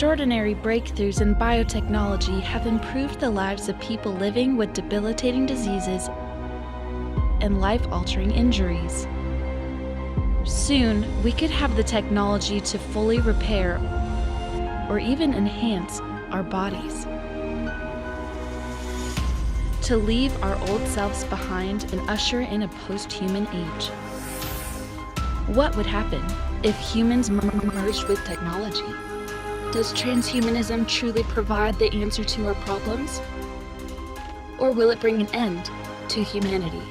Extraordinary breakthroughs in biotechnology have improved the lives of people living with debilitating diseases and life-altering injuries. Soon, we could have the technology to fully repair or even enhance our bodies. To leave our old selves behind and usher in a posthuman age. What would happen if humans merged with technology? Does transhumanism truly provide the answer to our problems? Or will it bring an end to humanity?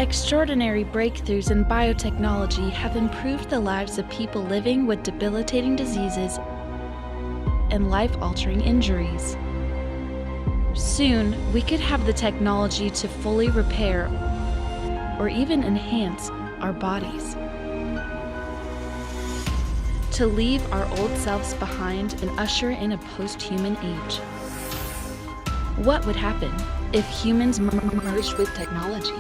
Extraordinary breakthroughs in biotechnology have improved the lives of people living with debilitating diseases and life-altering injuries. Soon, we could have the technology to fully repair or even enhance our bodies. To leave our old selves behind and usher in a posthuman age. What would happen if humans merged with technology?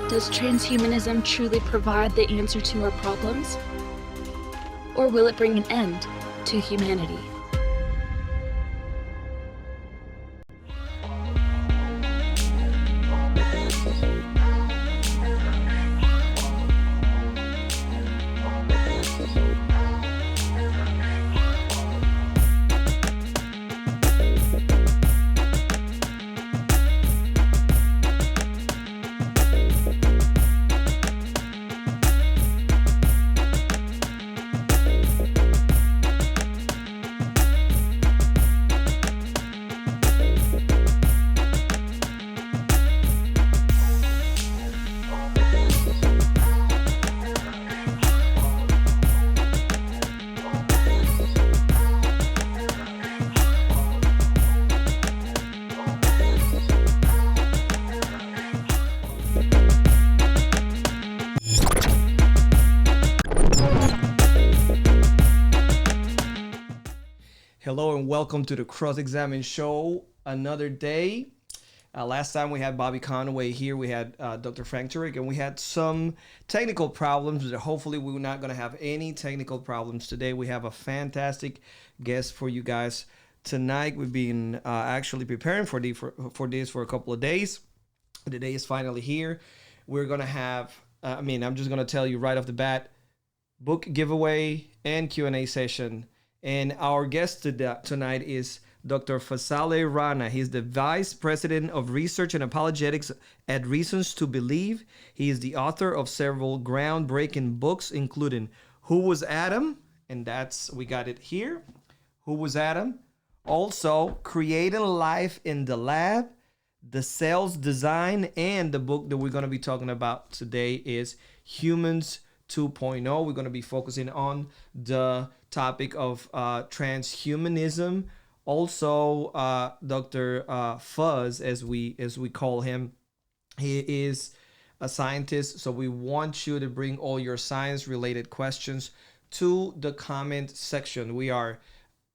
Does transhumanism truly provide the answer to our problems? Or will it bring an end to humanity? Hello and welcome to the Cross-Examine Show. Another day. Last time we had Bobby Conway here. We had Dr. Frank Turek, and we had some technical problems. But hopefully we're not going to have any technical problems today. We have a fantastic guest for you guys tonight. We've been actually preparing for this for a couple of days. The day is finally here. We're going to have, I'm just going to tell you right off the bat, book giveaway and Q&A session. And our guest tonight is Dr. Fuz Rana. He's the Vice President of Research and Apologetics at Reasons to Believe. He is the author of several groundbreaking books, including Who Was Adam? And we got it here. Who Was Adam? Also, Creating Life in the Lab, The Cell's Design, and the book that we're going to be talking about today is Humans 2.0. We're going to be focusing on the topic of transhumanism. Also, Dr. Fuz, as we call him, he is a scientist. So we want you to bring all your science-related questions to the comment section. We are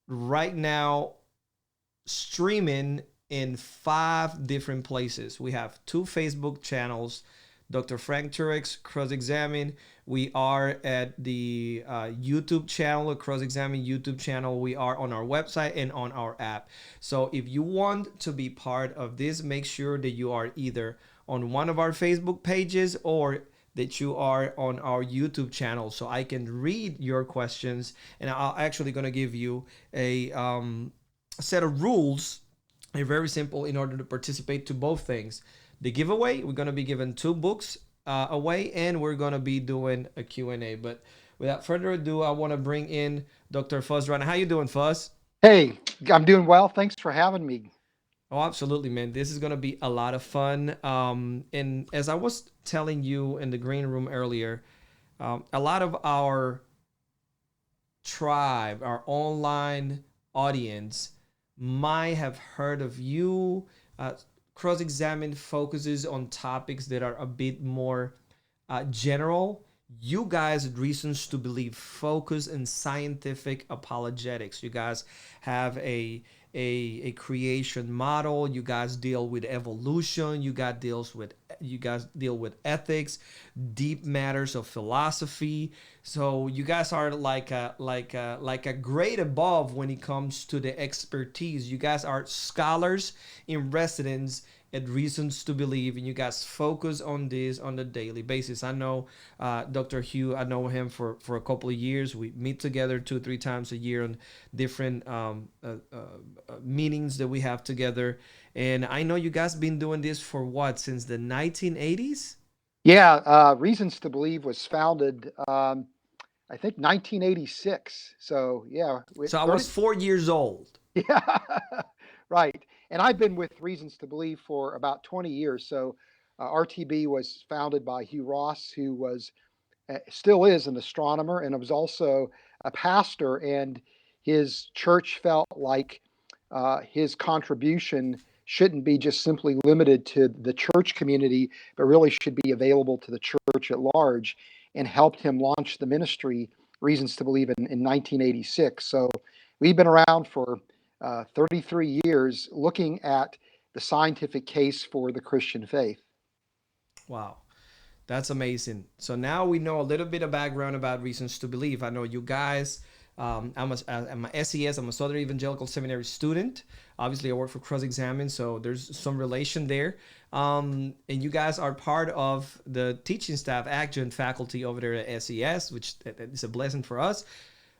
right now streaming in 5 different places. We have 2 Facebook channels, Dr. Frank Turek's Cross-Examine. We are at the YouTube channel, the Cross-Examine YouTube channel. We are on our website and on our app. So if you want to be part of this, make sure that you are either on one of our Facebook pages or that you are on our YouTube channel, so I can read your questions. And I'm actually going to give you a set of rules. They're very simple in order to participate to both things. The giveaway, we're going to be giving two books away, and we're going to be doing a Q&A. But without further ado, I want to bring in Dr. Fuz Rana. How you doing, Fuz? Hey, I'm doing well. Thanks for having me. Oh, absolutely, man. This is going to be a lot of fun. And as I was telling you in the green room earlier, a lot of our tribe, our online audience, might have heard of you. Cross Examine focuses on topics that are a bit more general. You guys, reasons to believe, focus in scientific apologetics. You guys have a creation model. You guys deal with evolution. You guys deal with ethics, deep matters of philosophy. So you guys are like a grade above when it comes to the expertise. You guys are scholars in residence at reasons to believe, and you guys focus on this on a daily basis. I know Dr. Hugh. I know him for a couple of years. We meet together 2 or 3 times a year on different meetings that we have together. And I know you guys been doing this for what, since the 1980s? Yeah, Reasons to Believe was founded, I think, 1986. So yeah, So I was 30. 4 years old. Yeah, right. And I've been with Reasons to Believe for about 20 years. So RTB was founded by Hugh Ross, who was still is an astronomer, and was also a pastor. And his church felt like his contribution shouldn't be just simply limited to the church community, but really should be available to the church at large, and helped him launch the ministry Reasons to Believe in 1986. So we've been around for 33 years looking at the scientific case for the Christian faith. Wow. That's amazing. So now we know a little bit of background about reasons to believe. I know you guys. I'm a SES. I'm a Southern Evangelical Seminary student. Obviously, I work for Cross Examine, so there's some relation there. And you guys are part of the teaching staff, adjunct faculty over there at SES, which is a blessing for us.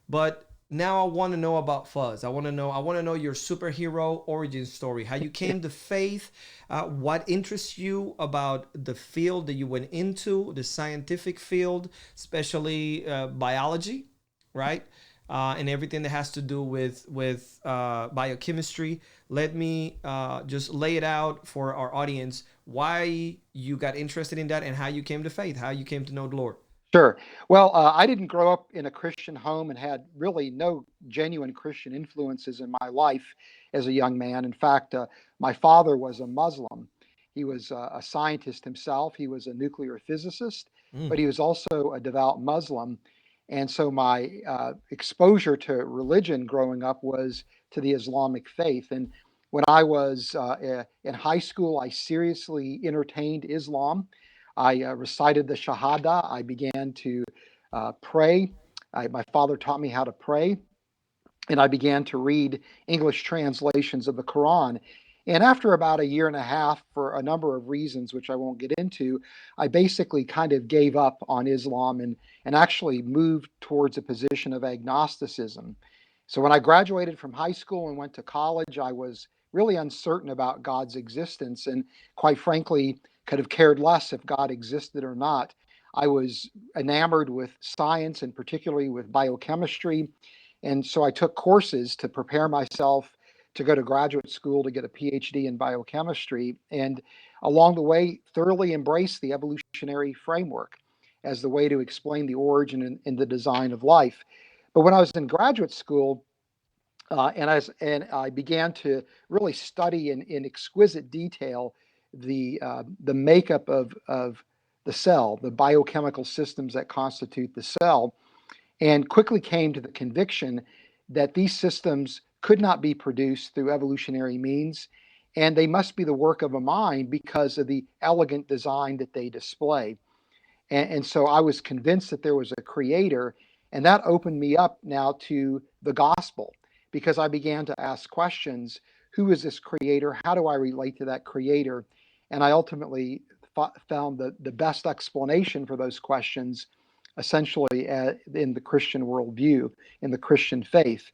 But now I want to know about Fuzz. I want to know your superhero origin story, how you came to faith, what interests you about the field that you went into, the scientific field, especially biology, right? And everything that has to do with biochemistry. Let me just lay it out for our audience why you got interested in that and how you came to faith, how you came to know the Lord. Sure. Well, I didn't grow up in a Christian home and had really no genuine Christian influences in my life as a young man. In fact, my father was a Muslim. He was a scientist himself. He was a nuclear physicist, Mm. but he was also a devout Muslim. And so my exposure to religion growing up was to the Islamic faith. And when I was in high school, I seriously entertained Islam. I recited the Shahada. I began to pray. My father taught me how to pray, and I began to read English translations of the Quran. And after about a year and a half, for a number of reasons, which I won't get into, I basically kind of gave up on Islam and actually moved towards a position of agnosticism. So when I graduated from high school and went to college, I was really uncertain about God's existence, and quite frankly, could have cared less if God existed or not. I was enamored with science, and particularly with biochemistry. And so I took courses to prepare myself to go to graduate school to get a PhD in biochemistry. And along the way, thoroughly embraced the evolutionary framework as the way to explain the origin and the design of life. But when I was in graduate school, and I began to really study in exquisite detail the makeup of the cell, the biochemical systems that constitute the cell, and quickly came to the conviction that these systems could not be produced through evolutionary means, and they must be the work of a mind because of the elegant design that they display. And so I was convinced that there was a creator, and that opened me up now to the gospel because I began to ask questions. Who is this creator? How do I relate to that creator? And I ultimately found the best explanation for those questions essentially in the Christian worldview, in the Christian faith.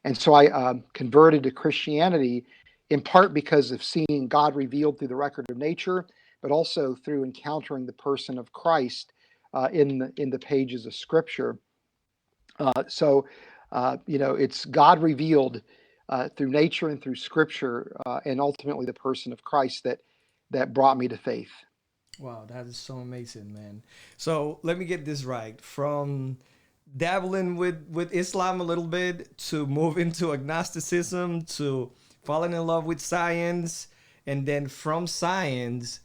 And so I converted to Christianity in part because of seeing God revealed through the record of nature, but also through encountering the person of Christ in the pages of Scripture. It's God revealed through nature and through Scripture, and ultimately the person of Christ that brought me to faith. Wow, that is so amazing, man. So let me get this right. From dabbling with Islam a little bit to moving to agnosticism to falling in love with science, and then from science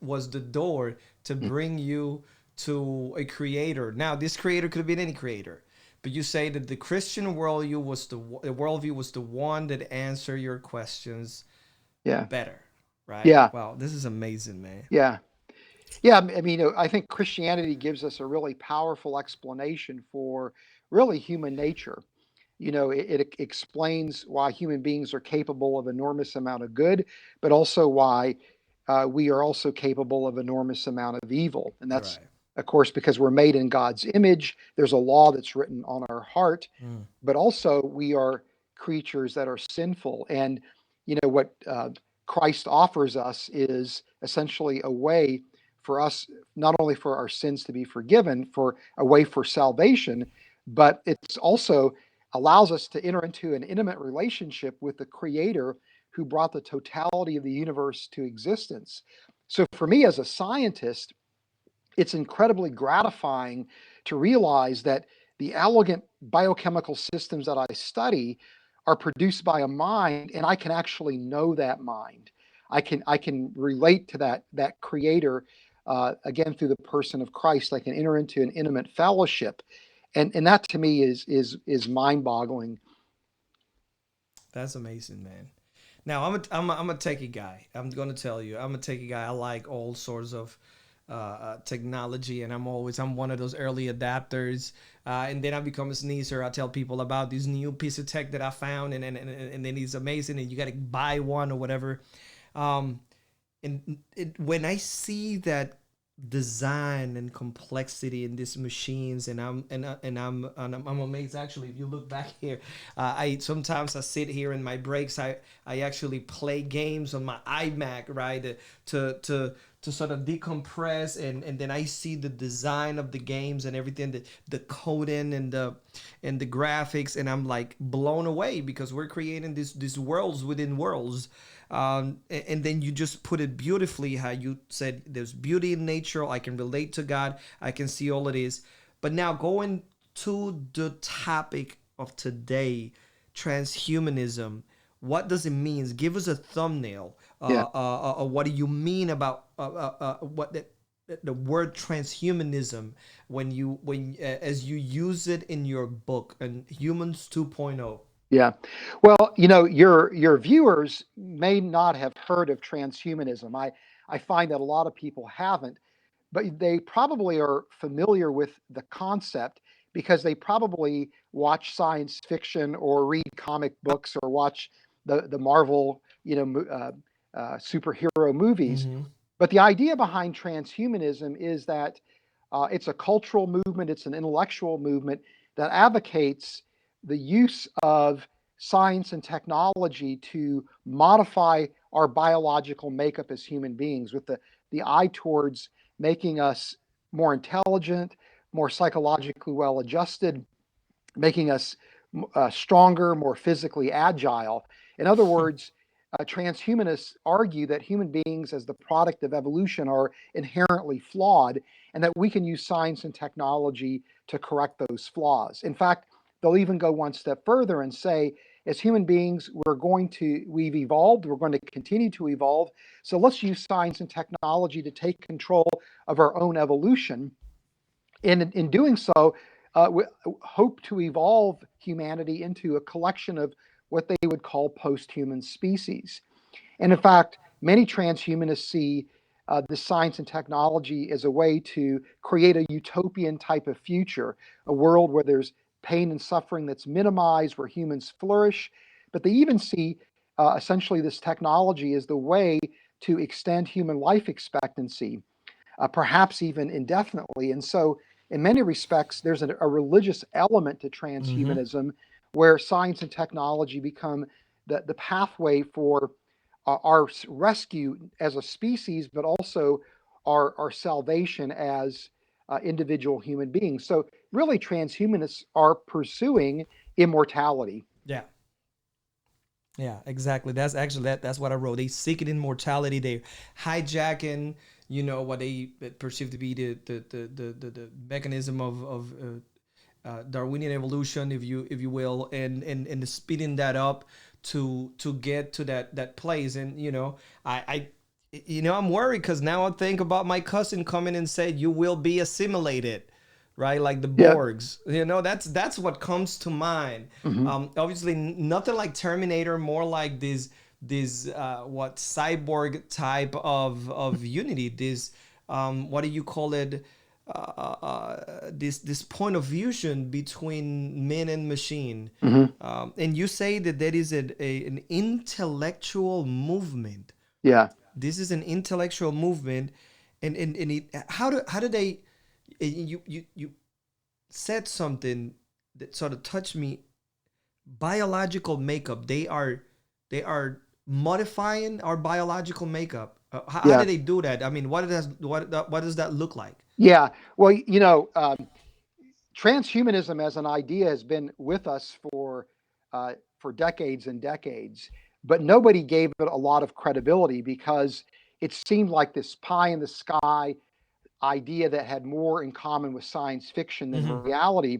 was the door to bring you to a creator. Now, this creator could have been any creator, but you say that the Christian worldview was the one that answered your questions Yeah, better, right? yeah, Wow, this is amazing, man. yeah. Yeah, I mean, I think Christianity gives us a really powerful explanation for really human nature. It explains why human beings are capable of enormous amount of good, but also why we are also capable of enormous amount of evil. And that's, Right. of course, because we're made in God's image. There's a law that's written on our heart, Mm. but also we are creatures that are sinful. And what Christ offers us is essentially a way for us not only for our sins to be forgiven, for a way for salvation, but it's also allows us to enter into an intimate relationship with the creator who brought the totality of the universe to existence. So for me as a scientist, it's incredibly gratifying to realize that the elegant biochemical systems that I study are produced by a mind, and I can actually know that mind. I can relate to that creator again through the person of Christ. I can enter into an intimate fellowship, and that to me is mind boggling. That's amazing, man. Now I'm a techie guy. I'm gonna tell you, I'm a techie guy. I like all sorts of technology, and I'm one of those early adapters. And then I become a sneezer. I tell people about this new piece of tech that I found, and then it's amazing, and you gotta buy one or whatever. Um, when I see that design and complexity in these machines, and I'm amazed. Actually, if you look back here, I sometimes I sit here in my breaks. I actually play games on my iMac, right, to sort of decompress, and then I see the design of the games and everything, the coding and the graphics, and I'm like blown away because we're creating these worlds within worlds. And then you just put it beautifully how you said there's beauty in nature. I can relate to God. I can see all it is. But now going to the topic of today, transhumanism. What does it mean? Give us a thumbnail. Yeah. What do you mean about what the word transhumanism when as you use it in your book and Humans 2.0? Yeah. Well, your viewers may not have heard of transhumanism. I find that a lot of people haven't, but they probably are familiar with the concept because they probably watch science fiction or read comic books or watch the Marvel, superhero movies. Mm-hmm. But the idea behind transhumanism is that it's a cultural movement, it's an intellectual movement that advocates the use of science and technology to modify our biological makeup as human beings with the eye towards making us more intelligent, more psychologically well adjusted, making us stronger, more physically agile. In other words, transhumanists argue that human beings, as the product of evolution, are inherently flawed and that we can use science and technology to correct those flaws. In fact, they'll even go one step further and say, as human beings, we've evolved, we're going to continue to evolve. So let's use science and technology to take control of our own evolution. And in doing so, we hope to evolve humanity into a collection of what they would call posthuman species. And in fact, many transhumanists see the science and technology as a way to create a utopian type of future, a world where there's pain and suffering that's minimized, where humans flourish. But they even see essentially this technology as the way to extend human life expectancy, perhaps even indefinitely. And so, in many respects, there's a religious element to Mm-hmm. transhumanism where science and technology become the pathway for our rescue as a species, but also our salvation as individual human beings. So, really, transhumanists are pursuing immortality. Yeah. Yeah, exactly. That's actually that's what I wrote. They seek it immortality. They hijacking, what they perceive to be the mechanism of Darwinian evolution, if you will, and speeding that up to get to that place. And I'm worried because now I think about my cousin coming and said, "You will be assimilated." Right, like the Yeah. Borgs. That's what comes to mind. Hmm. Obviously, nothing like Terminator, more like this what cyborg type of unity. This what do you call it? This point of fusion between man and machine. Hmm. And you say that there is an intellectual movement. Yeah. This is an intellectual movement, and how do they? You said something that sort of touched me. Biological makeup. They are modifying our biological makeup. How do Yeah. they do that? I mean, what does that look like? Yeah. Well, transhumanism as an idea has been with us for decades and decades, but nobody gave it a lot of credibility because it seemed like this pie in the sky idea that had more in common with science fiction than Mm-hmm. reality.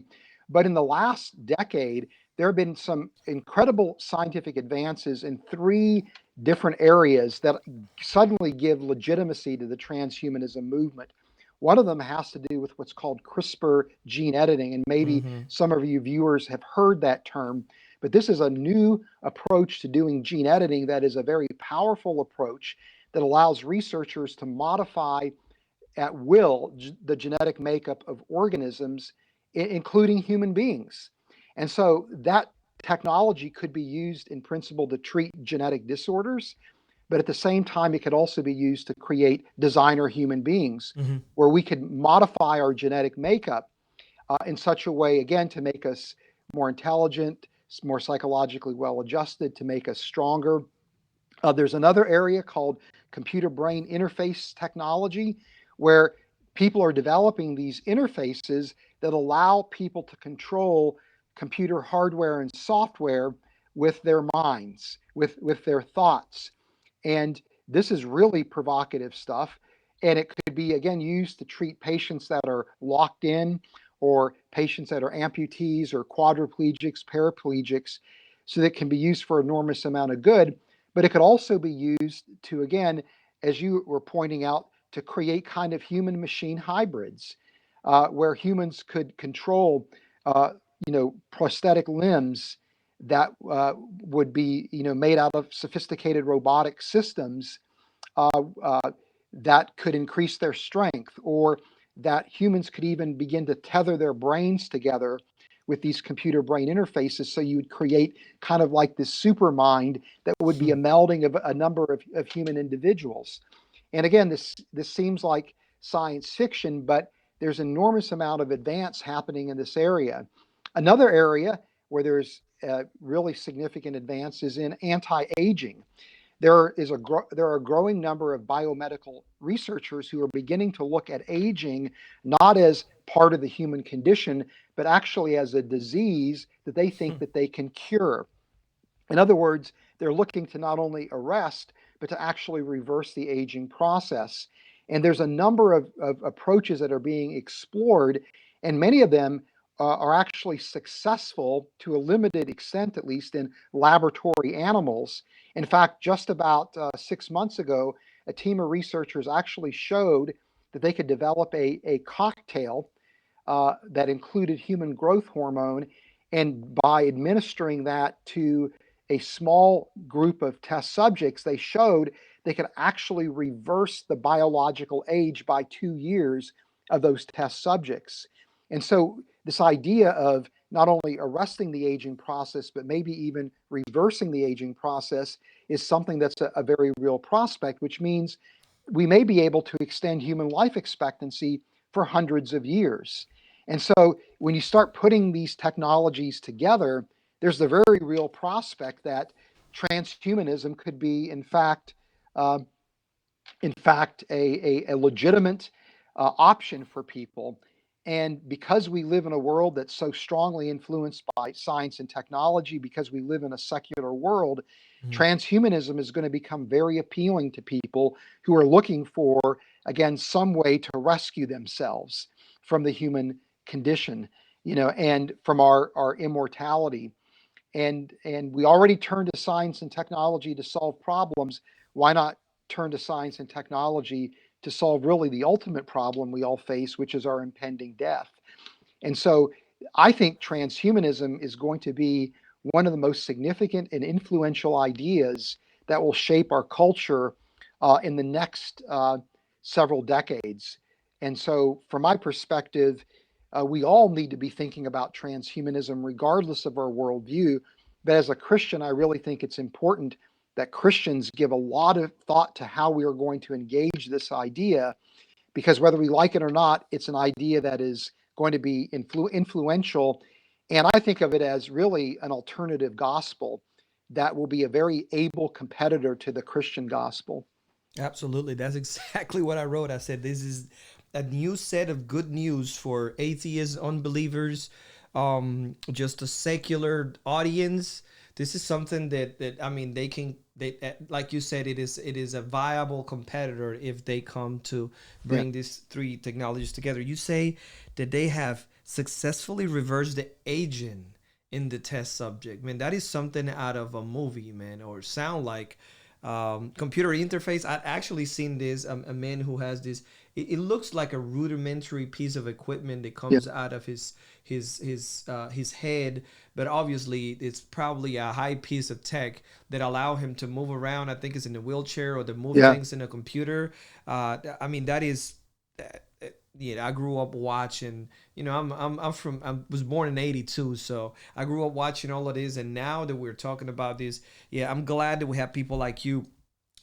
But in the last decade, there have been some incredible scientific advances in three different areas that suddenly give legitimacy to the transhumanism movement. One of them has to do with what's called CRISPR gene editing, and maybe Mm-hmm. some of you viewers have heard that term. But this is a new approach to doing gene editing that is a very powerful approach that allows researchers to modify at will the genetic makeup of organisms, including human beings. And so that technology could be used in principle to treat genetic disorders, but at the same time, it could also be used to create designer human beings Mm-hmm. where we could modify our genetic makeup in such a way, again, to make us more intelligent, more psychologically well adjusted, to make us stronger. There's another area called computer brain interface technology where people are developing these interfaces that allow people to control computer hardware and software with their minds, with their thoughts. And this is really provocative stuff. And it could be, again, used to treat patients that are locked in or patients that are amputees or quadriplegics, paraplegics, so that it can be used for enormous amount of good. But it could also be used to, again, as you were pointing out, to create kind of human machine hybrids where humans could control, prosthetic limbs that would be, made out of sophisticated robotic systems uh, uh, that could increase their strength, or that humans could even begin to tether their brains together with these computer brain interfaces. So you would create kind of like this super mind that would be a melding of a number of human individuals. And again, this seems like science fiction, but there's an enormous amount of advance happening in this area. Another area where there's really significant advance is in anti-aging. There are a growing number of biomedical researchers who are beginning to look at aging not as part of the human condition, but actually as a disease that they think that they can cure. In other words, they're looking to not only arrest, but to actually reverse the aging process. And there's a number of approaches that are being explored, and many of them are actually successful to a limited extent, at least in laboratory animals. In fact, just about 6 months ago, a team of researchers actually showed that they could develop a cocktail that included human growth hormone. And by administering that to a small group of test subjects, they showed they could actually reverse the biological age by 2 years of those test subjects. And so, this idea of not only arresting the aging process, but maybe even reversing the aging process is something that's a very real prospect, which means we may be able to extend human life expectancy for hundreds of years. And so when you start putting these technologies together, there's the very real prospect that transhumanism could be, uh, in fact, a legitimate option for people. And because we live in a world that's so strongly influenced by science and technology, because we live in a secular world, Mhm. transhumanism is going to become very appealing to people who are looking for, again, some way to rescue themselves from the human condition, and from our immortality. And we already turn to science and technology to solve problems. Why not turn to science and technology to solve really the ultimate problem we all face, which is our impending death? And so I think transhumanism is going to be one of the most significant and influential ideas that will shape our culture in the next several decades. And so, from my perspective, we all need to be thinking about transhumanism regardless of our worldview. But as a Christian, I really think it's important that Christians give a lot of thought to how we are going to engage this idea, because whether we like it or not, it's an idea that is going to be influential. And I think of it as really an alternative gospel that will be a very able competitor to the Christian gospel. Absolutely. That's exactly what I wrote. I said this is a new set of good news for atheists, unbelievers, just a secular audience. This is something that I mean like you said, it is a viable competitor if they come to Yeah. bring these three technologies together. You say that they have successfully reversed the aging in the test subject. Man, that is something out of a movie, man, or sound like computer interface. I've actually seen this. A man who has this. It looks like a rudimentary piece of equipment that Yeah. comes out of his head, but obviously it's probably a high piece of tech that allow him to move around. I think it's in a wheelchair or to move Yeah. things in a computer. I mean that is. Yeah, I grew up watching. I was born in '82, so I grew up watching all of this. And now that we're talking about this, yeah, I'm glad that we have people like you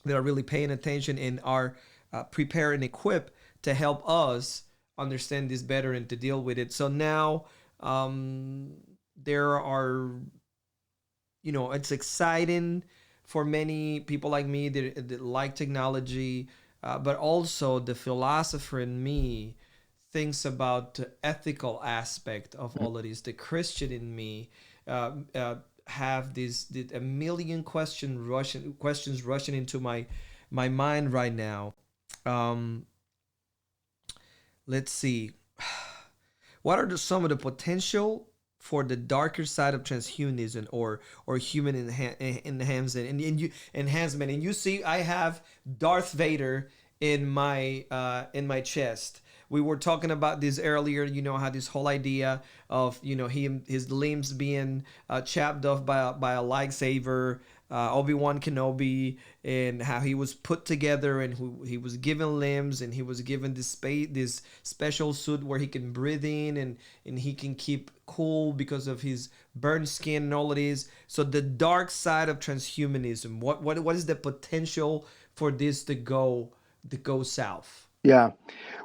that are really paying attention and are prepared and equipped to help us understand this better and to deal with it. So now there are, it's exciting for many people like me that like technology, but also the philosopher in me thinks about the ethical aspect of all of this. The Christian in me have a million questions rushing into my mind right now. Um, let's see. What are some of the potential for the darker side of transhumanism or human enhancement enhancement? And you see, I have Darth Vader in my chest. We were talking about this earlier. How this whole idea of his limbs being chopped off by a lightsaber, Obi-Wan Kenobi, and how he was put together and who he was given limbs and he was given this special suit where he can breathe in and he can keep cool because of his burnt skin and all of this. So the dark side of transhumanism, what is the potential for this to go south? Yeah.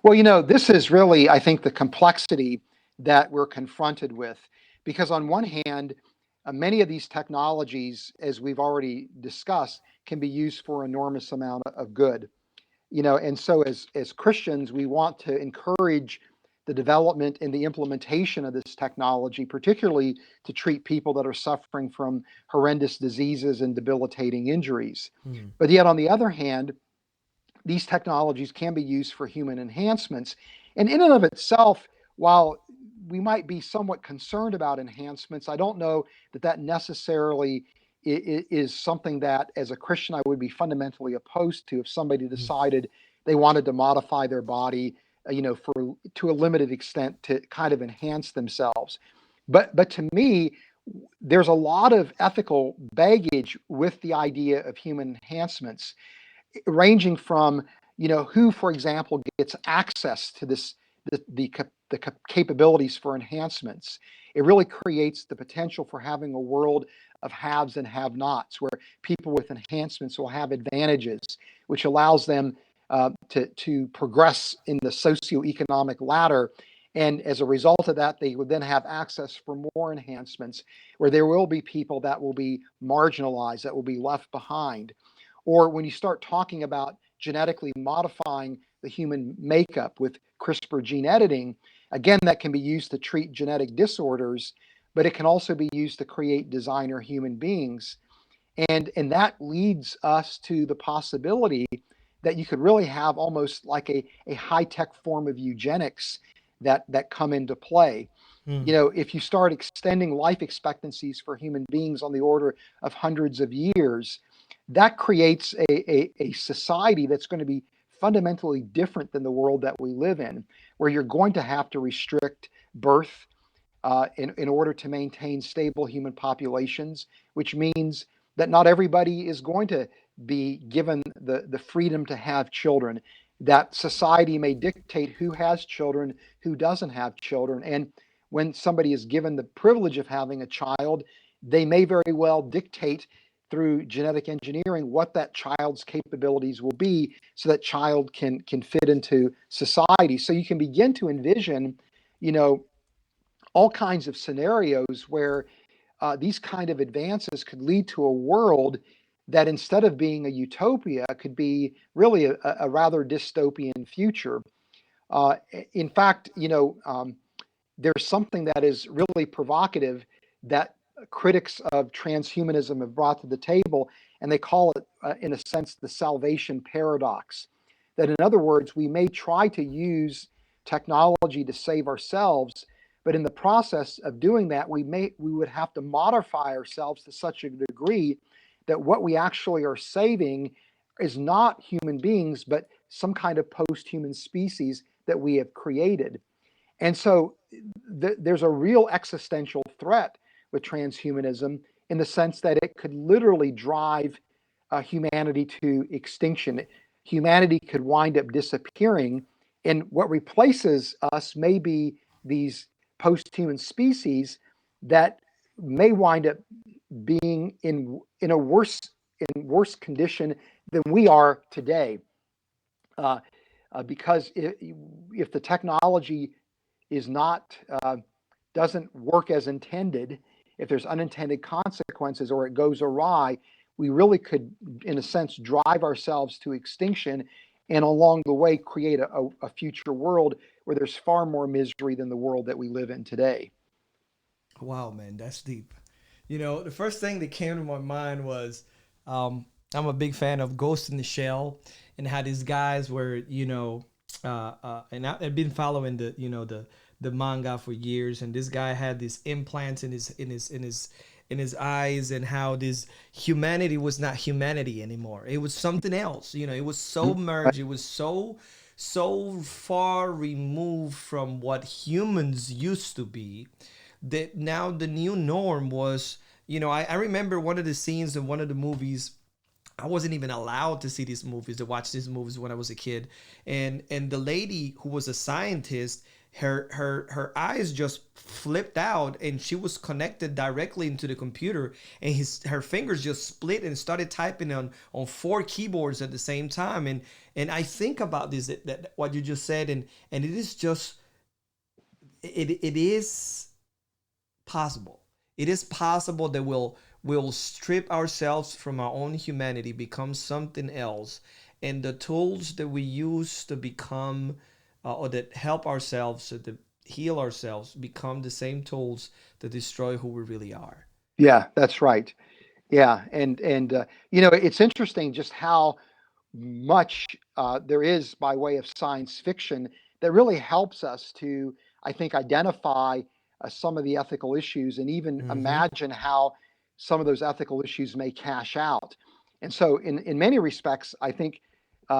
Well, this is really, I think, the complexity that we're confronted with. Because on one hand, many of these technologies, as we've already discussed, can be used for enormous amount of good. And so as Christians, we want to encourage the development and the implementation of this technology, particularly to treat people that are suffering from horrendous diseases and debilitating injuries. Hmm. But yet, on the other hand, these technologies can be used for human enhancements. And in and of itself, while we might be somewhat concerned about enhancements, I don't know that necessarily is something that, as a Christian, I would be fundamentally opposed to if somebody decided they wanted to modify their body, for to a limited extent to kind of enhance themselves. But to me, there's a lot of ethical baggage with the idea of human enhancements, ranging from who, for example, gets access to the capabilities for enhancements. It really creates the potential for having a world of haves and have-nots, where people with enhancements will have advantages, which allows them to progress in the socioeconomic ladder. And as a result of that, they would then have access for more enhancements, where there will be people that will be marginalized, that will be left behind. Or when you start talking about genetically modifying the human makeup with CRISPR gene editing, again, that can be used to treat genetic disorders, but it can also be used to create designer human beings. And that leads us to the possibility that you could really have almost like a high-tech form of eugenics that come into play. Hmm. You know, if you start extending life expectancies for human beings on the order of hundreds of years, that creates a society that's going to be fundamentally different than the world that we live in, where you're going to have to restrict birth in order to maintain stable human populations, which means that not everybody is going to be given the freedom to have children, that society may dictate who has children, who doesn't have children. And when somebody is given the privilege of having a child, they may very well dictate through genetic engineering what that child's capabilities will be so that child can fit into society. So you can begin to envision, you know, all kinds of scenarios where these kind of advances could lead to a world that, instead of being a utopia, could be really a rather dystopian future. Uh, in fact, there's something that is really provocative that critics of transhumanism have brought to the table, and they call it, in a sense, the salvation paradox. That, in other words, we may try to use technology to save ourselves, but in the process of doing that, we would have to modify ourselves to such a degree that what we actually are saving is not human beings, but some kind of post-human species that we have created. And so there's a real existential threat with transhumanism, in the sense that it could literally drive humanity to extinction. Humanity could wind up disappearing, and what replaces us may be these post-human species that may wind up being in a worse condition than we are today. Uh, because if the technology is not doesn't work as intended, if there's unintended consequences or it goes awry, we really could, in a sense, drive ourselves to extinction, and along the way create a future world where there's far more misery than the world that we live in today. Wow, man, that's deep. The first thing that came to my mind was I'm a big fan of Ghost in the Shell, and how these guys were, and I've been following the manga for years, and this guy had these implants in his eyes, and how this humanity was not humanity anymore. It was something else. It was so Right. merged. It was so far removed from what humans used to be, that now the new norm was, I remember one of the scenes in one of the movies. I wasn't even allowed to see these movies, to watch these movies when I was a kid. And the lady who was a scientist, her eyes just flipped out, and she was connected directly into the computer, and her fingers just split and started typing on four keyboards at the same time. And I think about this, that what you just said, and it is just, it is possible. It is possible that we'll strip ourselves from our own humanity, become something else, and the tools that we use to become, or that help ourselves, or to heal ourselves, become the same tools that destroy who we really are. Yeah, that's right. Yeah, and it's interesting just how much there is by way of science fiction that really helps us to, I think, identify some of the ethical issues and even Mm-hmm. imagine how some of those ethical issues may cash out. And so, in many respects, I think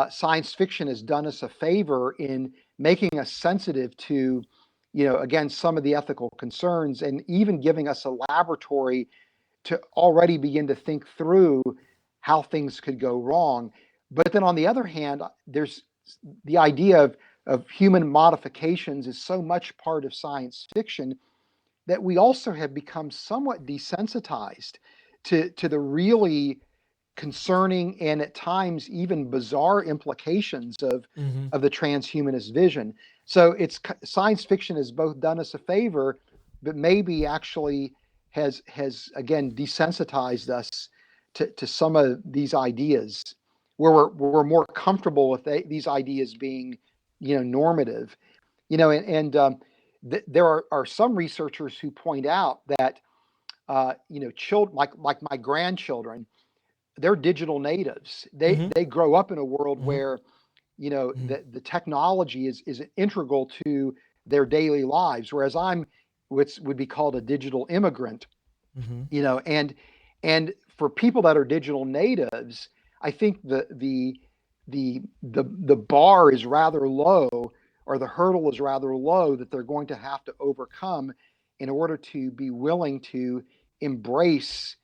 science fiction has done us a favor in making us sensitive to, again, some of the ethical concerns, and even giving us a laboratory to already begin to think through how things could go wrong. But then on the other hand, there's the idea of human modifications is so much part of science fiction that we also have become somewhat desensitized to the really concerning and at times even bizarre implications Mm-hmm. of the transhumanist vision. So it's science fiction has both done us a favor, but maybe actually has again desensitized us to some of these ideas, where we're more comfortable with these ideas being, normative. There are some researchers who point out that children like my grandchildren, they're digital natives. They Mm-hmm. they grow up in a world Mm-hmm. where Mm-hmm. the technology is integral to their daily lives, whereas I'm what would be called a digital immigrant. Mm-hmm. And for people that are digital natives, I think the bar is rather low, or the hurdle is rather low, that they're going to have to overcome in order to be willing to embrace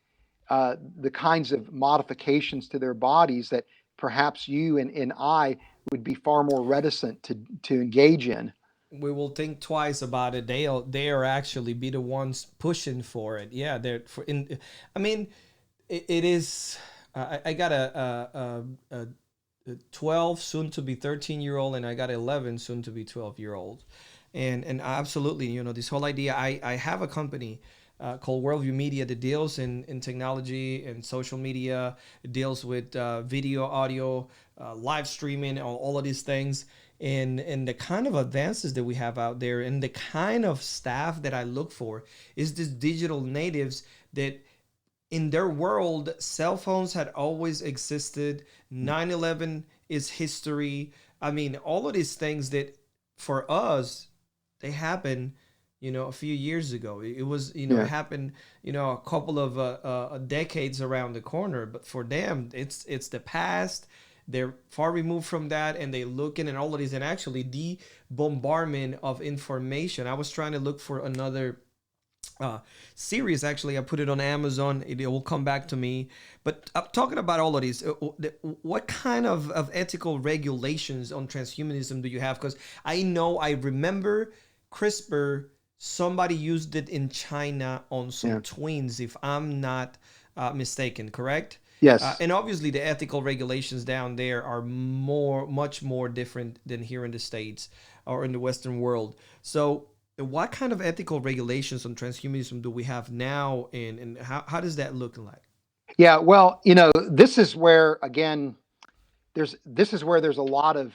the kinds of modifications to their bodies that perhaps you and I would be far more reticent to engage in. We will think twice about it. They are actually be the ones pushing for it. Yeah, they're for in. I mean, it is. I got a 12 soon to be 13-year old, and I got 11 soon to be 12-year old, and absolutely, this whole idea. I have a company called Worldview Media that deals in technology and social media. It deals with video, audio, live streaming, all of these things. And the kind of advances that we have out there, and the kind of staff that I look for, is this digital natives that in their world, cell phones had always existed. 9/11 is history. I mean, all of these things that for us, they happened, a few years ago. It was, it Yeah. happened, a couple of decades around the corner. But for them, it's the past. They're far removed from that, and they looking at all of these, and actually the bombardment of information. I was trying to look for another uh, series. Actually, I put it on Amazon. It will come back to me. But I'm talking about all of these. What kind of ethical regulations on transhumanism do you have? Because I remember CRISPR. Somebody used it in China on some Yeah. twins, if I'm not mistaken. Correct? Yes. And obviously, the ethical regulations down there are much more different than here in the States or in the Western world. So what kind of ethical regulations on transhumanism do we have now, and how does that look like? Yeah. Well, this is where again there's a lot of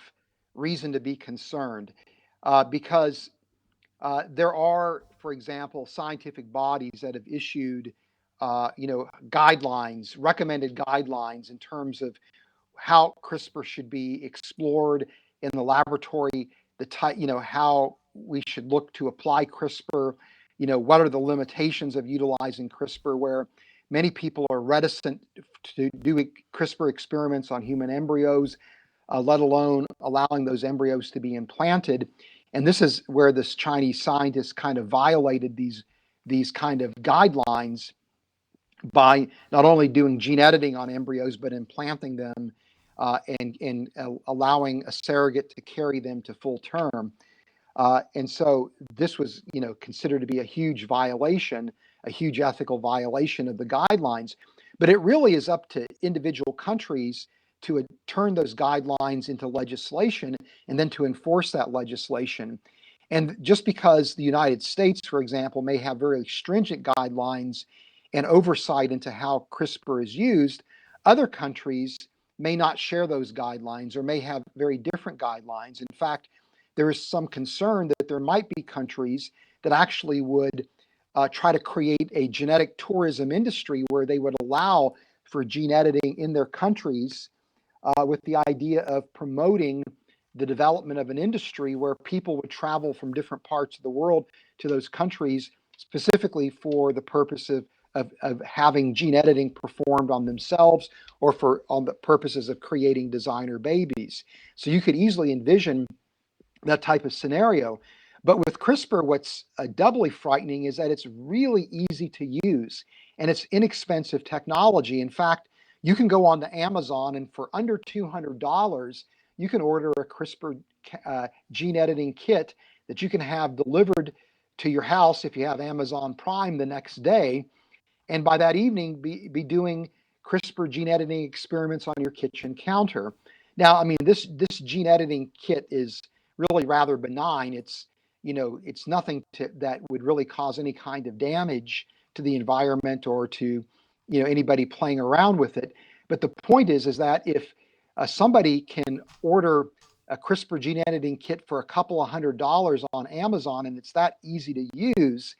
reason to be concerned, because there are, for example, scientific bodies that have issued, guidelines, recommended guidelines in terms of how CRISPR should be explored in the laboratory, the type, how we should look to apply CRISPR, what are the limitations of utilizing CRISPR, where many people are reticent to do CRISPR experiments on human embryos, let alone allowing those embryos to be implanted. And this is where this Chinese scientist kind of violated these kind of guidelines by not only doing gene editing on embryos, but implanting them, and allowing a surrogate to carry them to full term. And so this was, considered to be a huge violation, a huge ethical violation of the guidelines. But it really is up to individual countries to turn those guidelines into legislation and then to enforce that legislation. And just because the United States, for example, may have very stringent guidelines and oversight into how CRISPR is used, other countries may not share those guidelines or may have very different guidelines. In fact, there is some concern that there might be countries that actually would try to create a genetic tourism industry where they would allow for gene editing in their countries, with the idea of promoting the development of an industry where people would travel from different parts of the world to those countries specifically for the purpose of having gene editing performed on themselves, or for on the purposes of creating designer babies. So you could easily envision that type of scenario. But with CRISPR, what's doubly frightening is that it's really easy to use and it's inexpensive technology. In fact, you can go on to Amazon and for under $200, you can order a CRISPR gene editing kit that you can have delivered to your house if you have Amazon Prime the next day. And by that evening, be doing CRISPR gene editing experiments on your kitchen counter. Now, I mean, this gene editing kit is really rather benign. It's nothing that would really cause any kind of damage to the environment or to anybody playing around with it. But the point is that if somebody can order a CRISPR gene editing kit for a couple of $100s on Amazon, and it's that easy to use,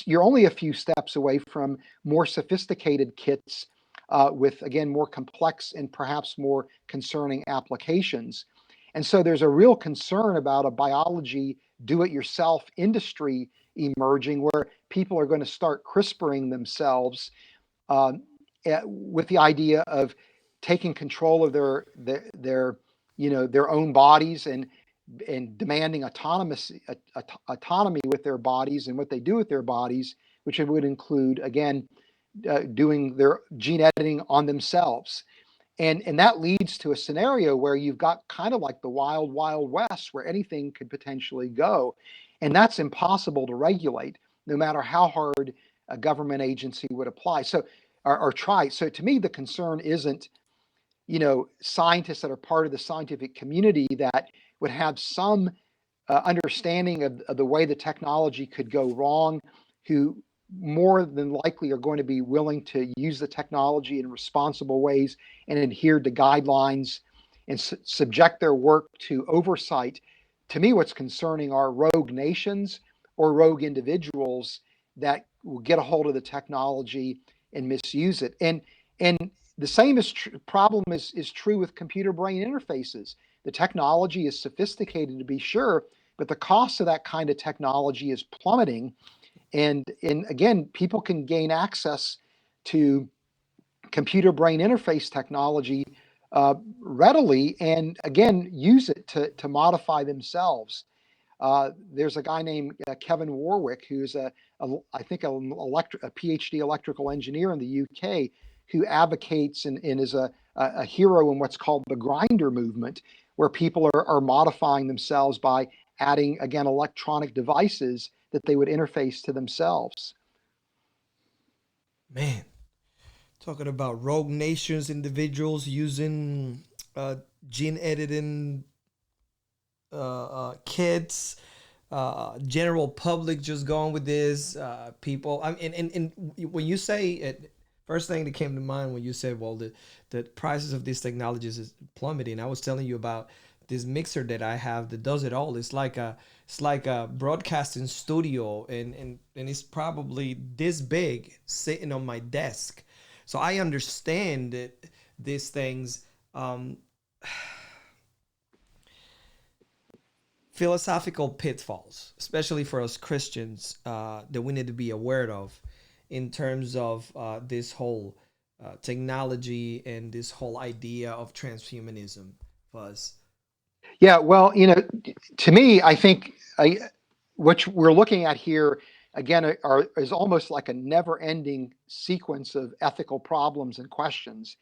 you're only a few steps away from more sophisticated kits with, again, more complex and perhaps more concerning applications. And so there's a real concern about a biology do-it-yourself industry emerging where people are going to start CRISPRing themselves with the idea of taking control of their own bodies and demanding autonomy with their bodies and what they do with their bodies, which would include, again, doing their gene editing on themselves. And that leads to a scenario where you've got kind of like the wild, wild west where anything could potentially go. And that's impossible to regulate, no matter how hard a government agency would apply. Or try. So to me, the concern isn't, scientists that are part of the scientific community that would have some understanding of the way the technology could go wrong, who more than likely are going to be willing to use the technology in responsible ways and adhere to guidelines and subject their work to oversight. To me, what's concerning are rogue nations or rogue individuals that will get a hold of the technology and misuse it. And the same problem is true with computer brain interfaces. The technology is sophisticated, to be sure, but the cost of that kind of technology is plummeting. And again, people can gain access to computer brain interface technology readily, and again, use it to modify themselves. There's a guy named Kevin Warwick, who's I think a PhD electrical engineer in the UK, who advocates and is a hero in what's called the grinder movement, where people are modifying themselves by adding, again, electronic devices that they would interface to themselves. Man, talking about rogue nations, individuals using gene editing kits, general public just going with this, people. I mean, and when you say it, first thing that came to mind when you said, well, the prices of these technologies is plummeting. I was telling you about this mixer that I have that does it all. It's like a broadcasting studio, and it's probably this big sitting on my desk. So I understand that these things, philosophical pitfalls, especially for us Christians, that we need to be aware of in terms of this whole technology and this whole idea of transhumanism. Fuzz. Yeah, well, to me, I think what we're looking at here again is almost like a never-ending sequence of ethical problems and questions.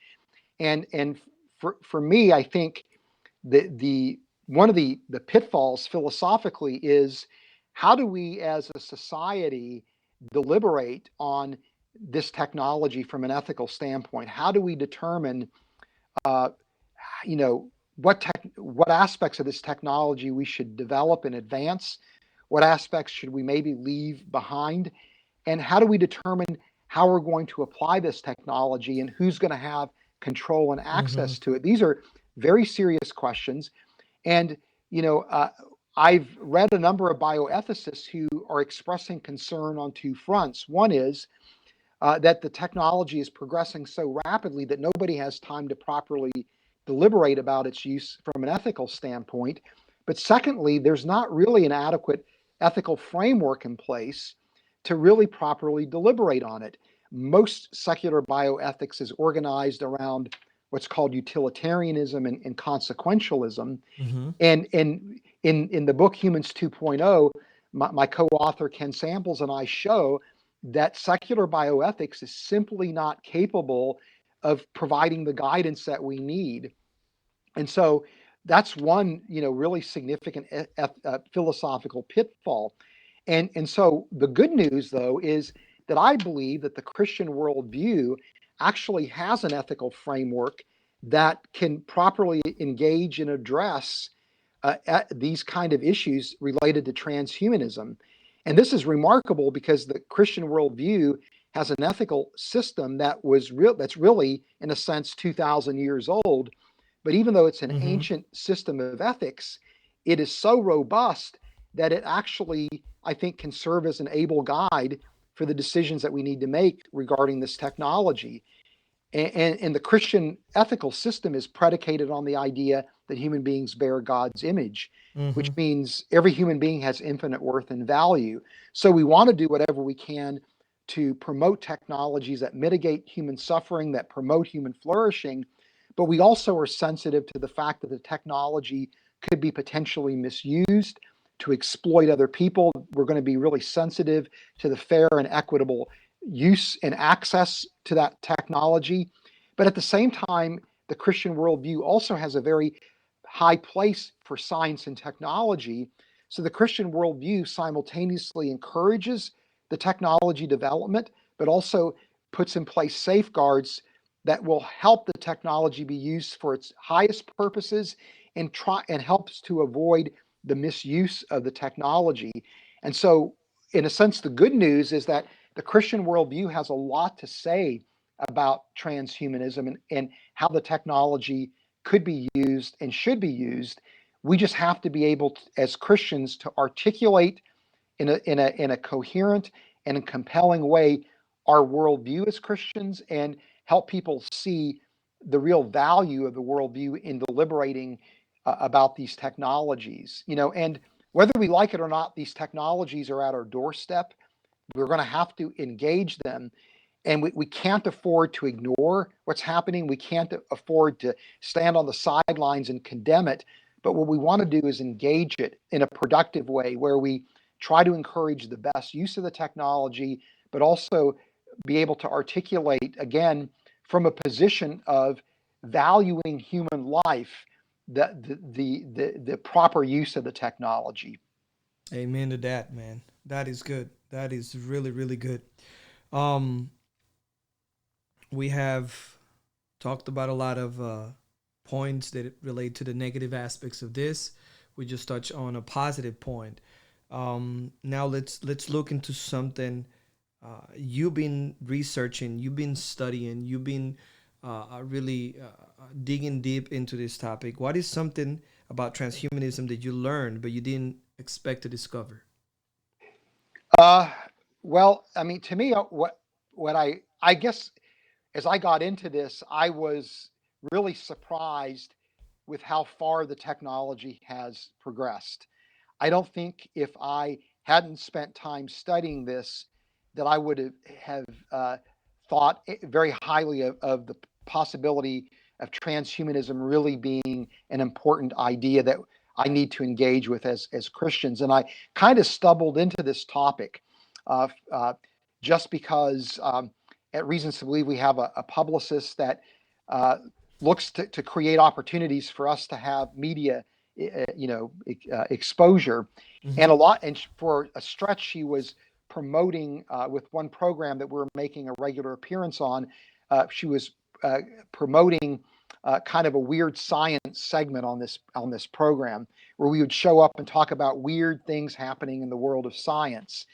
And for me, I think the one of the pitfalls philosophically is, how do we as a society deliberate on this technology from an ethical standpoint? How do we determine what aspects of this technology we should develop and advance? What aspects should we maybe leave behind? And how do we determine how we're going to apply this technology and who's going to have control and access to it? These are very serious questions. And, I've read a number of bioethicists who are expressing concern on two fronts. One is that the technology is progressing so rapidly that nobody has time to properly deliberate about its use from an ethical standpoint. But secondly, there's not really an adequate ethical framework in place to really properly deliberate on it. Most secular bioethics is organized around what's called utilitarianism and consequentialism. Mm-hmm. And in the book Humans 2.0, my co-author Ken Samples and I show that secular bioethics is simply not capable of providing the guidance that we need. And so that's one, really significant philosophical pitfall. And so the good news, though, is that I believe that the Christian worldview actually has an ethical framework that can properly engage and address these kind of issues related to transhumanism. And this is remarkable because the Christian worldview has an ethical system that's really, in a sense, 2,000 years old. But even though it's an Mm-hmm. ancient system of ethics, it is so robust that it actually, I think, can serve as an able guide for the decisions that we need to make regarding this technology. And the Christian ethical system is predicated on the idea that human beings bear God's image, which Mm-hmm. means every human being has infinite worth and value. So we want to do whatever we can to promote technologies that mitigate human suffering, that promote human flourishing. But we also are sensitive to the fact that the technology could be potentially misused to exploit other people. We're going to be really sensitive to the fair and equitable use and access to that technology. But at the same time, the Christian worldview also has a very high place for science and technology. So the Christian worldview simultaneously encourages the technology development, but also puts in place safeguards that will help the technology be used for its highest purposes and helps to avoid the misuse of the technology. And so, in a sense, the good news is that the Christian worldview has a lot to say about transhumanism and how the technology could be used and should be used. We just have to be able to, as Christians, to articulate in a coherent and a compelling way our worldview as Christians and help people see the real value of the worldview in deliberating about these technologies. And whether we like it or not, these technologies are at our doorstep. We're going to have to engage them. And we can't afford to ignore what's happening. We can't afford to stand on the sidelines and condemn it. But what we want to do is engage it in a productive way where we try to encourage the best use of the technology, but also be able to articulate, again, from a position of valuing human life, the proper use of the technology. Amen to that, man. That is good. That is really, really good. Um, we have talked about a lot of points that relate to the negative aspects of this. We just touched on a positive point. Now let's look into something you've been researching, you've been studying, you've been really digging deep into this topic. What is something about transhumanism that you learned but you didn't expect to discover? Uh, well, I mean, to me, what I guess as I got into this, I was really surprised with how far the technology has progressed. I don't think if I hadn't spent time studying this, that I would have thought very highly of the possibility of transhumanism really being an important idea that I need to engage with as Christians. And I kind of stumbled into this topic uh, uh, just because, at Reasons to Believe, we have a publicist that uh, looks to create opportunities for us to have media exposure. Mm-hmm. And for a stretch she was promoting with one program that we're making a regular appearance on. She was promoting kind of a weird science segment on this program where we would show up and talk about weird things happening in the world of science,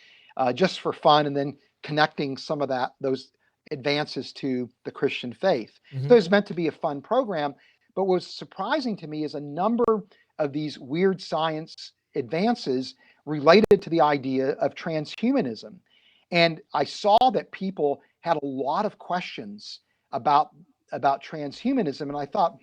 just for fun, and then connecting some of those advances to the Christian faith. Mm-hmm. So it's meant to be a fun program. But what was surprising to me is a number of these weird science advances related to the idea of transhumanism. And I saw that people had a lot of questions about transhumanism, and I thought,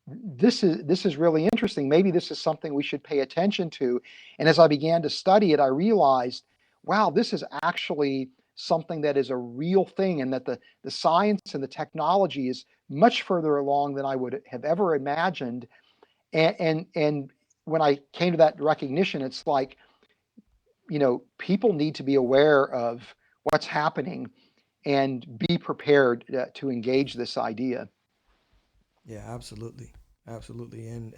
this is really interesting. Maybe this is something we should pay attention to. And as I began to study it, I realized, wow, this is actually something that is a real thing, and that the science and the technology is much further along than I would have ever imagined. And when I came to that recognition, it's like, people need to be aware of what's happening and be prepared to engage this idea. Yeah, absolutely, absolutely, and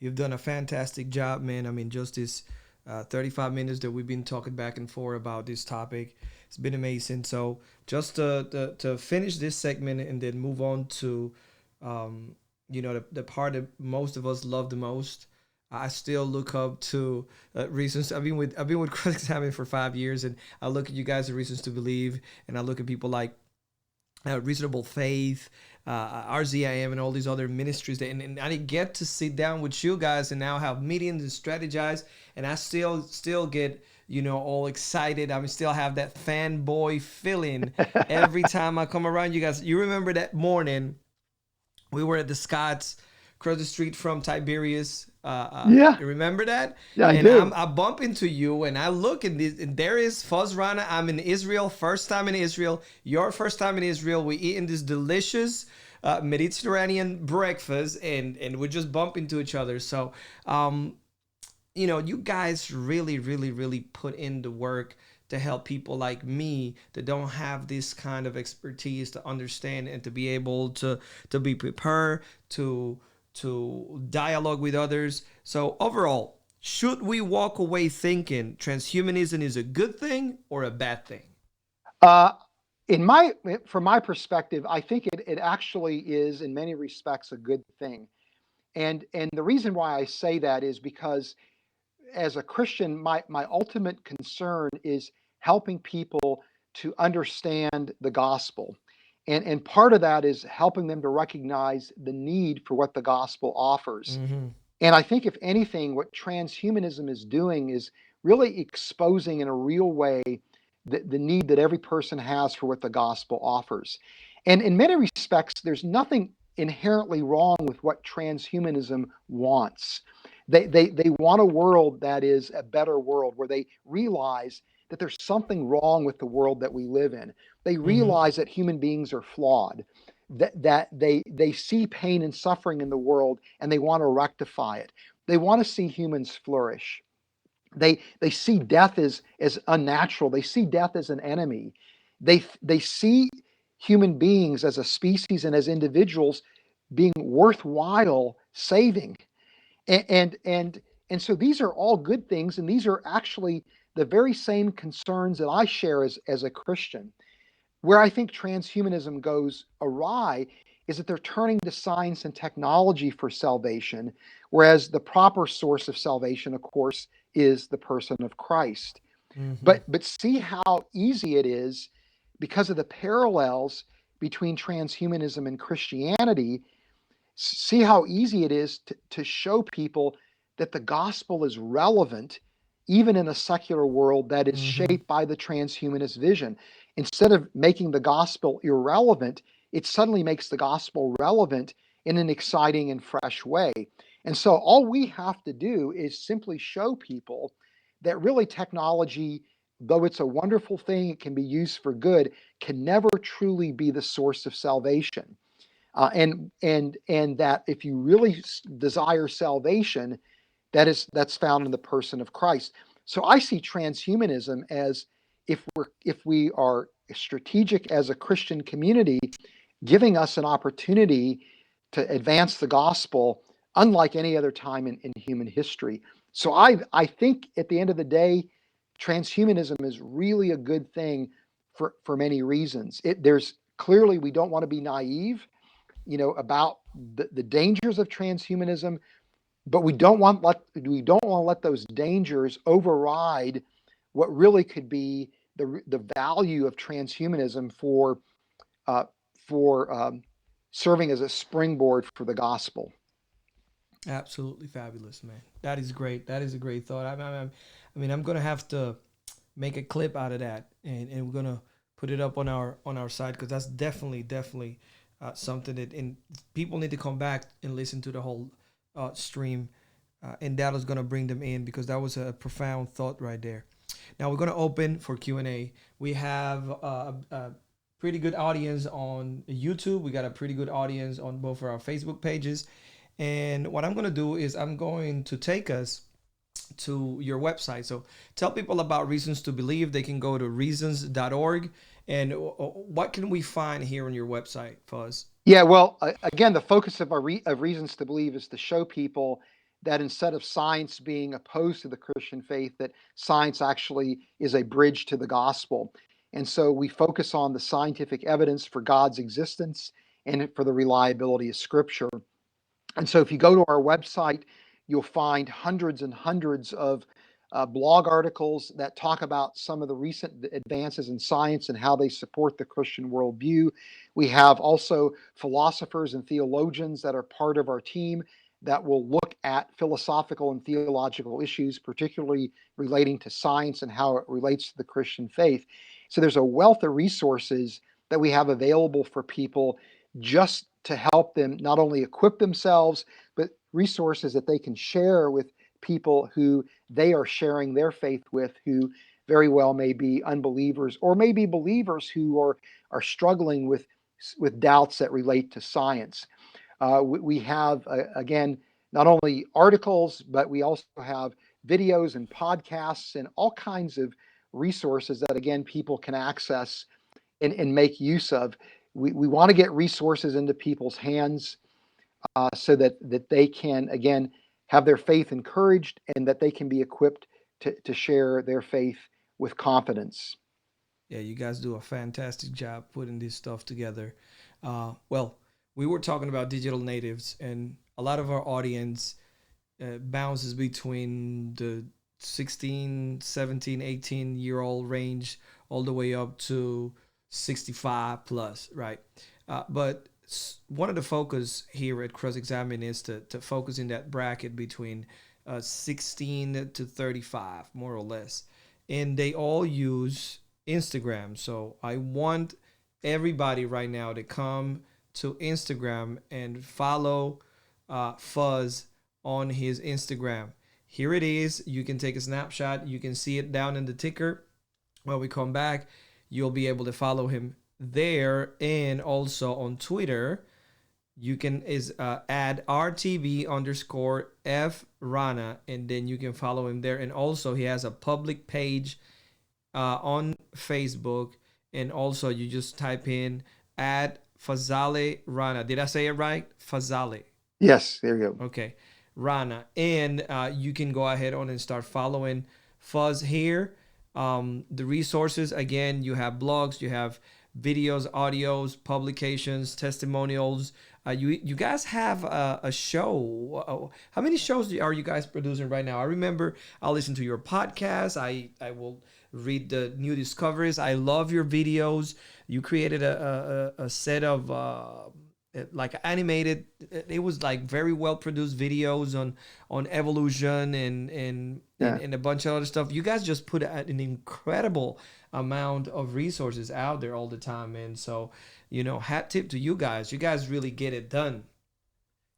you've done a fantastic job, man. I mean, just this 35 minutes that we've been talking back and forth about this topic. It's been amazing. So just to finish this segment and then move on to, the part that most of us love the most. I still look up to reasons. I've been with Cross Examine for 5 years, and I look at you guys, the reasons to believe, and I look at people like Reasonable Faith, RZIM, and all these other ministries. And I get to sit down with you guys and now have meetings and strategize. And I still get all excited. I still have that fanboy feeling every time I come around you guys. You remember that morning we were at the Scots, across the street from Tiberius. Yeah, You remember that? yeah, I And do. I bump into you, and I look, and there is Fuz Rana. I'm in Israel, first time in Israel. Your first time in Israel. We eating this delicious Mediterranean breakfast, and we just bump into each other. So, you guys really, really, really put in the work to help people like me that don't have this kind of expertise to understand and to be able to be prepared to dialogue with others. So overall, should we walk away thinking transhumanism is a good thing or a bad thing? Uh, from my perspective, I think it actually is in many respects a good thing. And the reason why I say that is because as a Christian, my ultimate concern is helping people to understand the gospel. And part of that is helping them to recognize the need for what the gospel offers. Mm-hmm. And I think, if anything, what transhumanism is doing is really exposing in a real way the need that every person has for what the gospel offers. And in many respects, there's nothing inherently wrong with what transhumanism wants. They want a world that is a better world where they realize that there's something wrong with the world that we live in. They Mm-hmm. realize that human beings are flawed, that they see pain and suffering in the world and they want to rectify it. They want to see humans flourish. They see death as unnatural. They see death as an enemy. They see human beings as a species and as individuals being worthwhile saving. And so these are all good things, and these are actually the very same concerns that I share as a Christian. Where I think transhumanism goes awry is that they're turning to science and technology for salvation, whereas the proper source of salvation, of course, is the person of Christ. Mm-hmm. But see how easy it is, because of the parallels between transhumanism and Christianity. See how easy it is to show people that the gospel is relevant even in a secular world that is Mm-hmm. shaped by the transhumanist vision. Instead of making the gospel irrelevant, it suddenly makes the gospel relevant in an exciting and fresh way. And so all we have to do is simply show people that really technology, though it's a wonderful thing, it can be used for good, can never truly be the source of salvation. And that if you really desire salvation, that's found in the person of Christ. So I see transhumanism as, if we are strategic as a Christian community, giving us an opportunity to advance the gospel unlike any other time in human history. So I think at the end of the day, transhumanism is really a good thing for many reasons. There's clearly, we don't want to be naive, about the dangers of transhumanism, but we don't want to let those dangers override what really could be the value of transhumanism uh, for serving as a springboard for the gospel. Absolutely fabulous, man. That is great. That is a great thought. I'm gonna have to make a clip out of that, and we're gonna put it up on our site because that's definitely something that, and people need to come back and listen to the whole stream, and that is gonna bring them in because that was a profound thought right there. Now we're gonna open for Q&A. We have a pretty good audience on YouTube. We got a pretty good audience on both of our Facebook pages. And what I'm going to do is I'm going to take us to your website. So tell people about Reasons to Believe. They can go to reasons.org. And what can we find here on your website, Fuzz? Yeah, well, again, the focus of Reasons to Believe is to show people that instead of science being opposed to the Christian faith, that science actually is a bridge to the gospel. And so we focus on the scientific evidence for God's existence and for the reliability of Scripture. And so if you go to our website, you'll find hundreds and hundreds of blog articles that talk about some of the recent advances in science and how they support the Christian worldview. We have also philosophers and theologians that are part of our team that will look at philosophical and theological issues, particularly relating to science and how it relates to the Christian faith. So there's a wealth of resources that we have available for people just to help them not only equip themselves, but resources that they can share with people who they are sharing their faith with, who very well may be unbelievers or maybe believers who are struggling with doubts that relate to science. We have, again, not only articles, but we also have videos and podcasts and all kinds of resources that, again, people can access and make use of. We want to get resources into people's hands so that they can, again, have their faith encouraged and that they can be equipped to share their faith with confidence. Yeah, you guys do a fantastic job putting this stuff together. Well, we were talking about digital natives, and a lot of our audience bounces between the 16, 17, 18-year-old range all the way up to 65 plus, right? But one of the focus here at Cross Examine is to focus in that bracket between 16 to 35, more or less. And they all use Instagram. So I want everybody right now to come to Instagram and follow Fuz on his Instagram. Here it is. You can take a snapshot. You can see it down in the ticker. When we come back, you'll be able to follow him there, and also on Twitter you can add RTB_F Rana, and then you can follow him there. And also he has a public page on Facebook, and also you just type in at Fazale Rana. Did I say it right? Fazale. Yes, there you go. Okay, Rana, and you can go ahead on and start following Fuz here. The resources, again, you have blogs, you have videos, audios, publications, testimonials. You guys have a show. How many shows are you guys producing right now? I remember I listen to your podcast. I will read the new discoveries. I love your videos. You created a set of like animated. It was like very well produced videos on evolution and a bunch of other stuff. You guys just put an incredible amount of resources out there all the time, and so hat tip to you guys. You guys really get it done.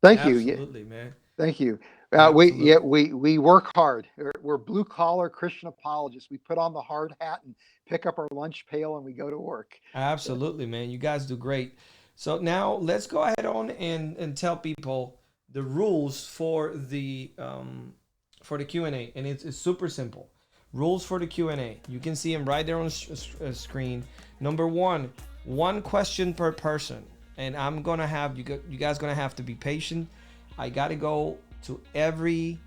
Thank you. Absolutely, man. Thank you. Absolutely. We work hard. We're blue collar Christian apologists. We put on the hard hat and pick up our lunch pail and we go to work. Absolutely, man. You guys do great. So now let's go ahead on and tell people the rules for the Q&A, and it's super simple. Rules for the Q&A. You can see them right there on the screen. Number one question per person, and I'm gonna have you guys gonna have to be patient. I gotta go to every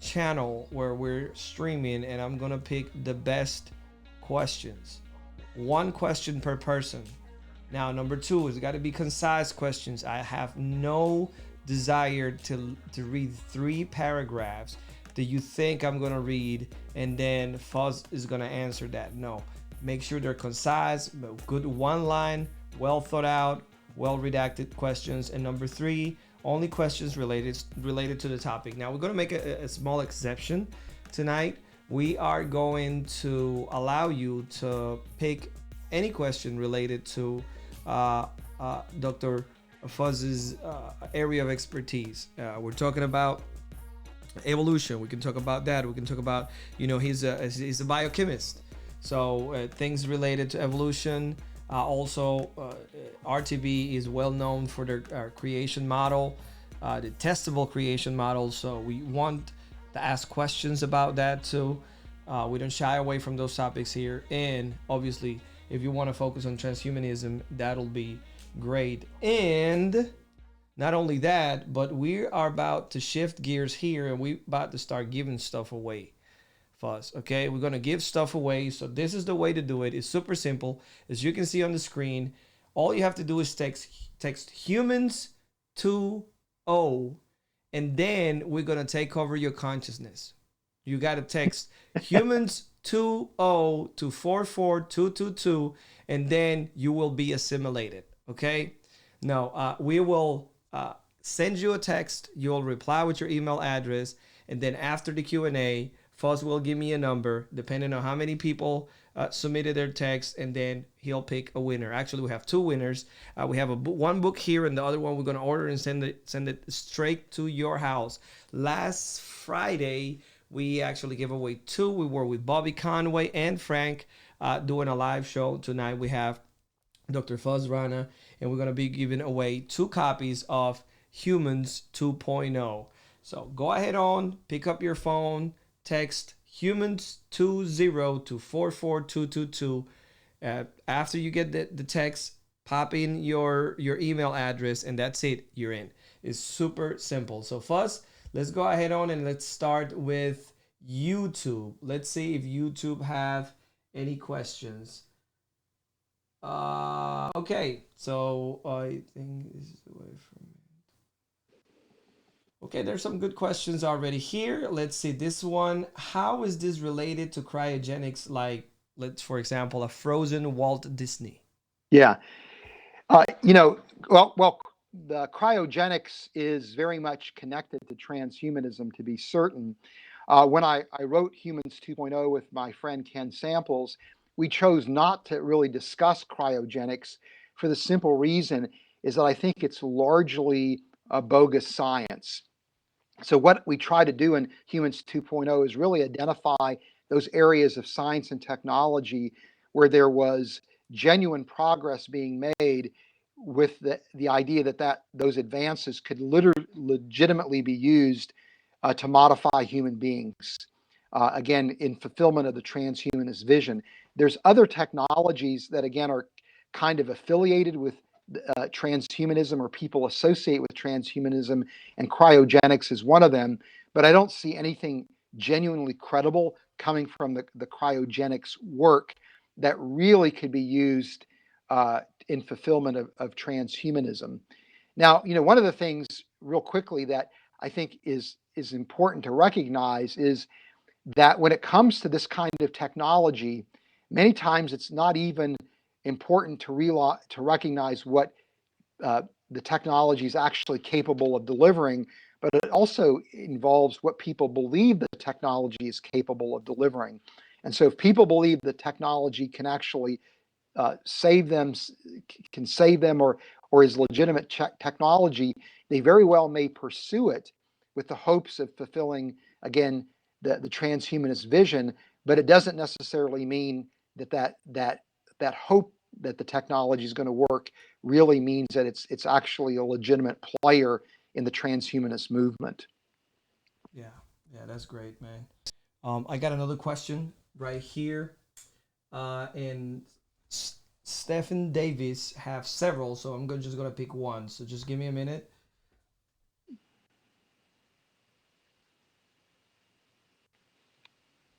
channel where we're streaming, and I'm gonna pick the best questions. One question per person. Now, number two is got to be concise questions. I have no desire to read 3 paragraphs that you think I'm going to read and then Fuz is going to answer that. No. Make sure they're concise, good one line, well thought out, well redacted questions. And number 3, only questions related to the topic. Now, we're going to make a small exception tonight. We are going to allow you to pick any question related to Dr. Fuz's area of expertise. We're talking about evolution. We can talk about that. We can talk about, he's a biochemist. So things related to evolution. Also, RTB is well known for their creation model, the testable creation model. So we want to ask questions about that too. We don't shy away from those topics here. And obviously, if you want to focus on transhumanism, that'll be great. And Not only that, but we are about to shift gears here and we about to start giving stuff away. Fuzz. Okay, we're gonna give stuff away. So this is the way to do it. It's super simple. As you can see on the screen, all you have to do is text humans to O, and then we're gonna take over your consciousness. You gotta text humans to O to 44222, and then you will be assimilated. Okay. Now we will send you a text. You'll reply with your email address, and then after the Q&A, Fuzz will give me a number depending on how many people submitted their text, and then he'll pick a winner. Actually, we have two winners. We have one book here, and the other one we're going to order and send it straight to your house. Last Friday, we actually gave away two. We were with Bobby Conway and Frank doing a live show. Tonight we have Dr. Fuz Rana, and we're going to be giving away 2 copies of Humans 2.0. So go ahead on, pick up your phone, text humans 20 to 44222. After you get the text, pop in your email address, and that's it. You're in. It's super simple. So Fuzz, let's go ahead on and let's start with YouTube. Let's see if YouTube have any questions. Okay, so I think this is the way from. Okay, there's some good questions already here. Let's see this one. How is this related to cryogenics? Like, for example, a frozen Walt Disney. Yeah. Well, the cryogenics is very much connected to transhumanism, to be certain. When I wrote Humans 2.0 with my friend Ken Samples, we chose not to really discuss cryogenics for the simple reason is that I think it's largely a bogus science. So what we try to do in Humans 2.0 is really identify those areas of science and technology where there was genuine progress being made with the idea that those advances could legitimately be used to modify human beings. Again, in fulfillment of the transhumanist vision. There's other technologies that, again, are kind of affiliated with transhumanism, or people associate with transhumanism, and cryogenics is one of them. But I don't see anything genuinely credible coming from the cryogenics work that really could be used in fulfillment of transhumanism. Now, one of the things real quickly that I think is important to recognize is that when it comes to this kind of technology, many times it's not even important to recognize what the technology is actually capable of delivering, but it also involves what people believe the technology is capable of delivering. And so if people believe the technology can actually save them, or is legitimate technology, they very well may pursue it with the hopes of fulfilling, again, the transhumanist vision. But it doesn't necessarily mean that hope that the technology is going to work really means that it's actually a legitimate player in the transhumanist movement. Yeah, that's great, man. I got another question right here, and Stephen Davis have several, so I'm just gonna pick one. So just give me a minute.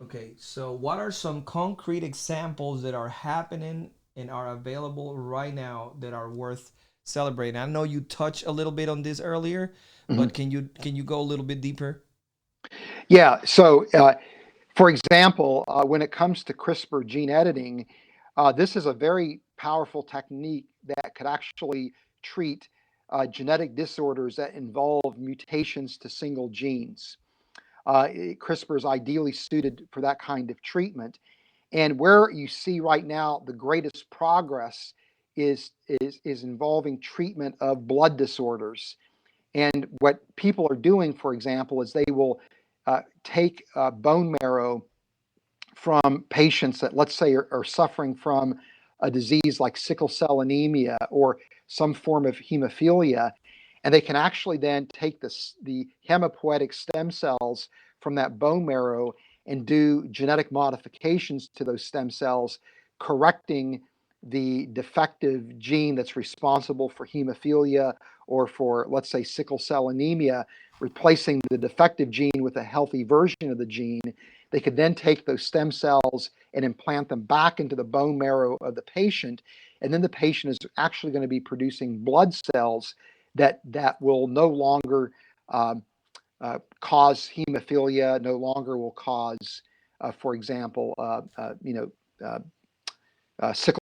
Okay, so what are some concrete examples that are happening and are available right now that are worth celebrating? I know you touched a little bit on this earlier, but can you go a little bit deeper? Yeah. So, for example, when it comes to CRISPR gene editing, this is a very powerful technique that could actually treat genetic disorders that involve mutations to single genes. CRISPR is ideally suited for that kind of treatment. And where you see right now the greatest progress is involving treatment of blood disorders. And what people are doing, for example, is they will take bone marrow from patients that, let's say, are suffering from a disease like sickle cell anemia or some form of hemophilia, and they can actually then take the hematopoietic stem cells from that bone marrow and do genetic modifications to those stem cells, correcting the defective gene that's responsible for hemophilia or for, let's say, sickle cell anemia, replacing the defective gene with a healthy version of the gene. They could then take those stem cells and implant them back into the bone marrow of the patient. And then the patient is actually going to be producing blood cells that will no longer cause hemophilia, no longer will cause, for example, sickle